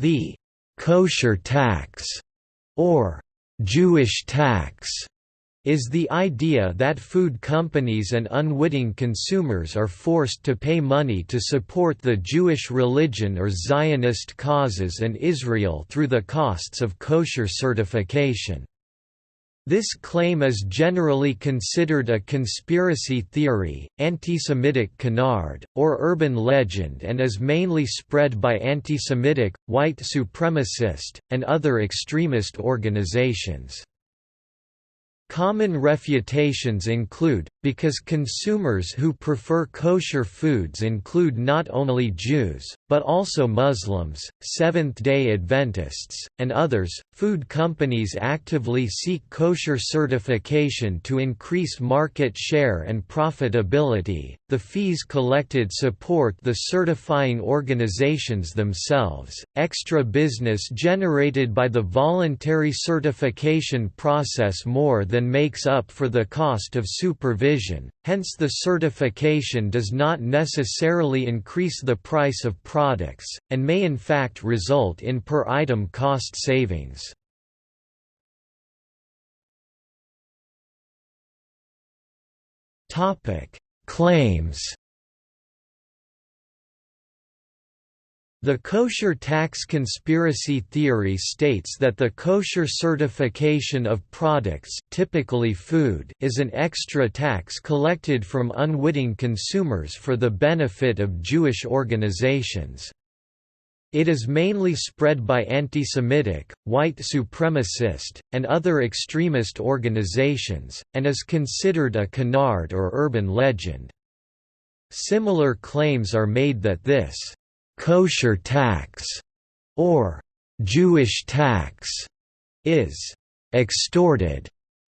The kosher tax, or Jewish tax, is the idea that food companies and unwitting consumers are forced to pay money to support the Jewish religion or Zionist causes and Israel through the costs of kosher certification. This claim is generally considered a conspiracy theory, anti-Semitic canard, or urban legend and is mainly spread by anti-Semitic, white supremacist, and other extremist organizations. Common refutations include, because consumers who prefer kosher foods include not only Jews, but also Muslims, Seventh-day Adventists, and others, food companies actively seek kosher certification to increase market share and profitability. The fees collected support the certifying organizations themselves. Extra business generated by the voluntary certification process more than makes up for the cost of supervision, hence the certification does not necessarily increase the price of products, and may in fact result in per-item cost savings. Claims. The kosher tax conspiracy theory states that the kosher certification of products, typically food, is an extra tax collected from unwitting consumers for the benefit of Jewish organizations. It is mainly spread by anti-Semitic, white supremacist, and other extremist organizations, and is considered a canard or urban legend. Similar claims are made that this kosher tax, or Jewish tax, is extorted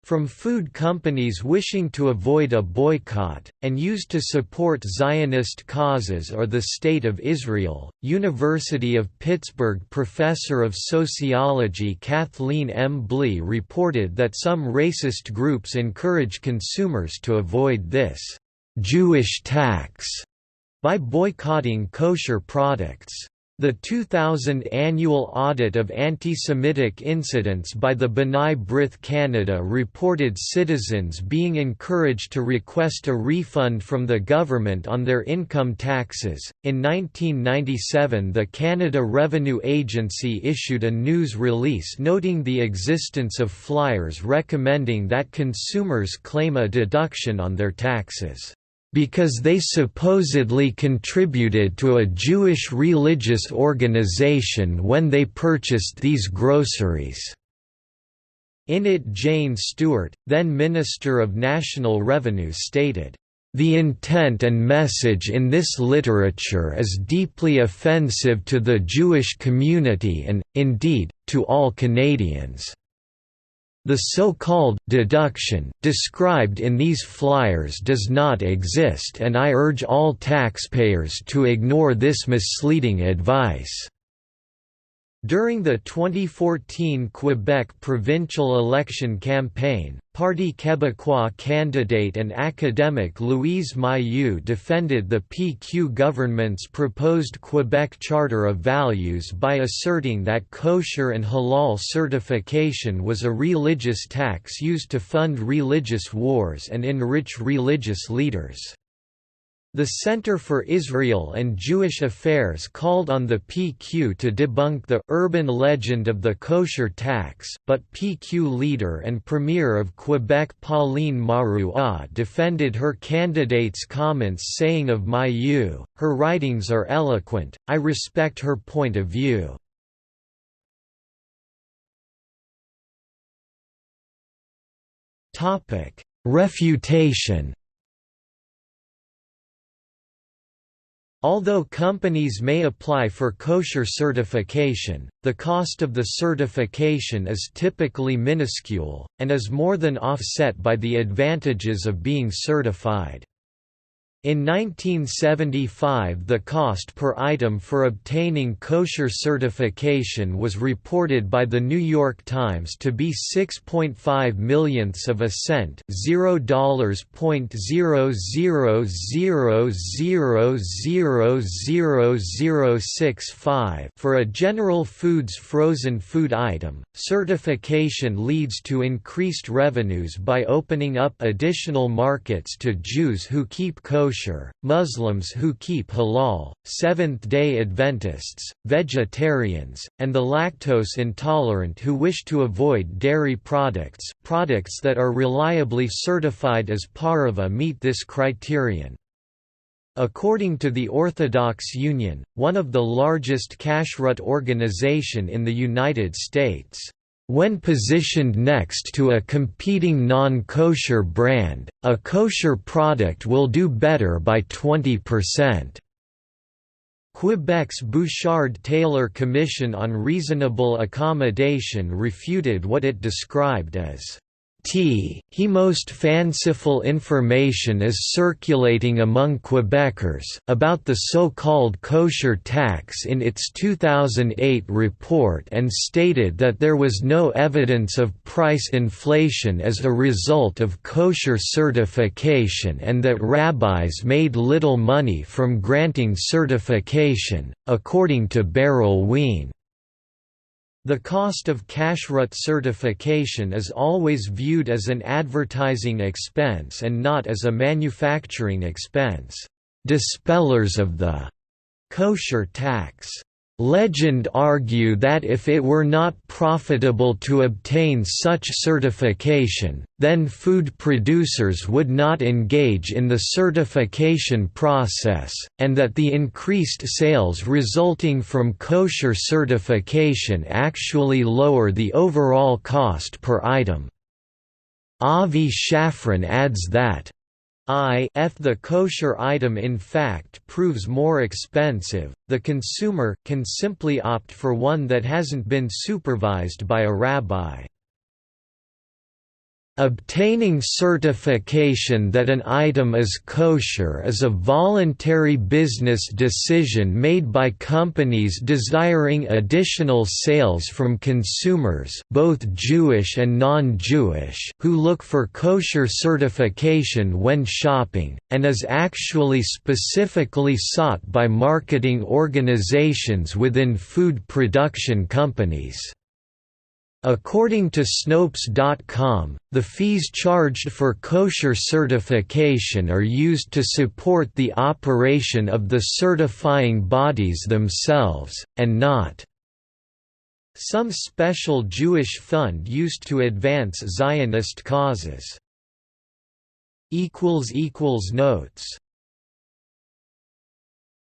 from food companies wishing to avoid a boycott, and used to support Zionist causes or the State of Israel. University of Pittsburgh professor of sociology Kathleen M. Blee reported that some racist groups encourage consumers to avoid this Jewish tax by boycotting kosher products. The 2000 annual audit of anti-Semitic incidents by the B'nai B'rith Canada reported citizens being encouraged to request a refund from the government on their income taxes. In 1997, the Canada Revenue Agency issued a news release noting the existence of flyers recommending that consumers claim a deduction on their taxes because they supposedly contributed to a Jewish religious organization when they purchased these groceries. In it, Jane Stewart, then Minister of National Revenue, stated, "The intent and message in this literature is deeply offensive to the Jewish community and, indeed, to all Canadians. The so-called deduction described in these flyers does not exist, and I urge all taxpayers to ignore this misleading advice." During the 2014 Quebec provincial election campaign, Parti Québécois candidate and academic Louise Mailloux defended the PQ government's proposed Quebec Charter of Values by asserting that kosher and halal certification was a religious tax used to fund religious wars and enrich religious leaders. The Center for Israel and Jewish Affairs called on the PQ to debunk the urban legend of the kosher tax, but PQ leader and Premier of Quebec Pauline Marois defended her candidate's comments, saying of Mailloux, "Her writings are eloquent, I respect her point of view." Refutation. Although companies may apply for kosher certification, the cost of the certification is typically minuscule, and is more than offset by the advantages of being certified. In 1975, the cost per item for obtaining kosher certification was reported by the New York Times to be 6.5 millionths of a cent, $0.00000065 for a General Foods frozen food item. Certification leads to increased revenues by opening up additional markets to Jews who keep kosher, Muslims who keep halal, Seventh-day Adventists, vegetarians, and the lactose intolerant who wish to avoid dairy products. Products that are reliably certified as parava meet this criterion. According to the Orthodox Union, one of the largest kashrut organization in the United States, when positioned next to a competing non-kosher brand, a kosher product will do better by 20%. Quebec's Bouchard-Taylor Commission on Reasonable Accommodation refuted what it described as he most fanciful information is circulating among Quebecers about the so-called kosher tax in its 2008 report, and stated that there was no evidence of price inflation as a result of kosher certification and that rabbis made little money from granting certification, according to Beryl Wien. The cost of kashrut certification is always viewed as an advertising expense and not as a manufacturing expense. Dispellers of the kosher tax legend argue that if it were not profitable to obtain such certification, then food producers would not engage in the certification process, and that the increased sales resulting from kosher certification actually lower the overall cost per item. Avi Shafran adds that if the kosher item in fact proves more expensive, the consumer can simply opt for one that hasn't been supervised by a rabbi. Obtaining certification that an item is kosher is a voluntary business decision made by companies desiring additional sales from consumers, both Jewish and non-Jewish, who look for kosher certification when shopping, and is actually specifically sought by marketing organizations within food production companies. According to Snopes.com, the fees charged for kosher certification are used to support the operation of the certifying bodies themselves, and not some special Jewish fund used to advance Zionist causes. Notes